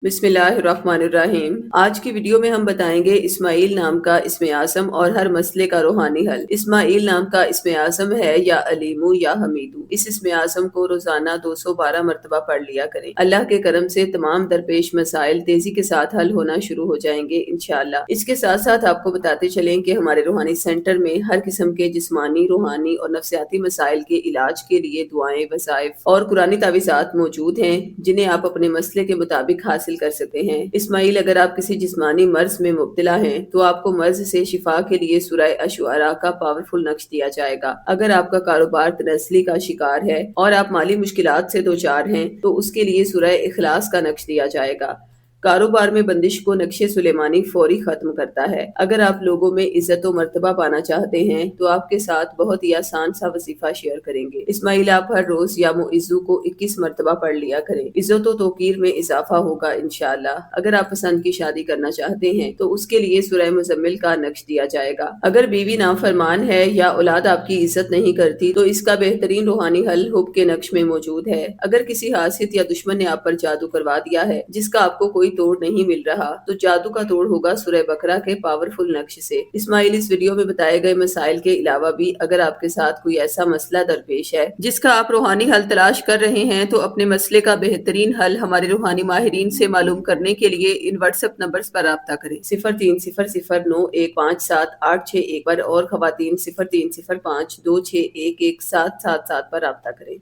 बिस्मिल्लाहिर्रहमानिर्रहीम। आज की वीडियो में हम बताएंगे इस्माइल नाम का इस्म आज़म और हर मसले का रूहानी हल। इस्माइल नाम का इस्म आज़म है या अलीमू या हमीदू। इस इस्म आज़म को रोजाना 212 मरतबा पढ़ लिया करें। अल्लाह के करम से तमाम दरपेश मसाइल तेजी के साथ हल होना शुरू हो जाएंगे इंशाअल्लाह। इसके साथ साथ आपको बताते चलें कि हमारे रूहानी सेंटर में हर किस्म के जिस्मानी, रूहानी और नफ्सियाती मसाइल के इलाज के लिए दुआएं, वज़ाइफ और कुरानी तावीज़ात मौजूद हैं, जिन्हें आप अपने मसले के मुताबिक हासिल कर सकते हैं। इस्माइल, अगर आप किसी जिस्मानी मर्ज में मुब्तला हैं तो आपको मर्ज से शिफा के लिए सूरह अशुआरा का पावरफुल नक्श दिया जाएगा। अगर आपका कारोबार तनस्ली का शिकार है और आप माली मुश्किलात से दो चार हैं तो उसके लिए सूरह इखलास का नक्श दिया जाएगा। कारोबार में बंदिश को नक्शे सुलेमानी फौरी खत्म करता है। अगर आप लोगों में इज्जत व मर्तबा पाना चाहते हैं तो आपके साथ बहुत ही आसान सा वजीफा शेयर करेंगे। इस्माइल, आप हर रोज या मुइज़्ज़ू को 21 मरतबा पढ़ लिया करें। इज्जत व तौकीर में इजाफा होगा इंशाअल्लाह। अगर आप पसंद की शादी करना चाहते हैं तो उसके लिए सूरह मुज़म्मिल का नक्श दिया जाएगा। अगर बीवी नाफरमान है या औलाद आपकी इज्जत नहीं करती तो इसका बेहतरीन रूहानी हल हुब के नक्श में मौजूद है। अगर किसी हासिद या दुश्मन ने आप पर जादू करवा दिया है जिसका आपको कोई तोड़ नहीं मिल रहा तो जादू का तोड़ होगा सूरह बकरा के पावरफुल नक्श से। इस्माइल, इस वीडियो में बताए गए मसाइल के अलावा भी अगर आपके साथ कोई ऐसा मसला दरपेश है जिसका आप रूहानी हल तलाश कर रहे हैं तो अपने मसले का बेहतरीन हल हमारे रूहानी माहिरीन से मालूम करने के लिए इन व्हाट्सएप नंबर्स पर राब्ता करें। 0300915786 पर और खवातीन 0305261177 पर राब्ता करें।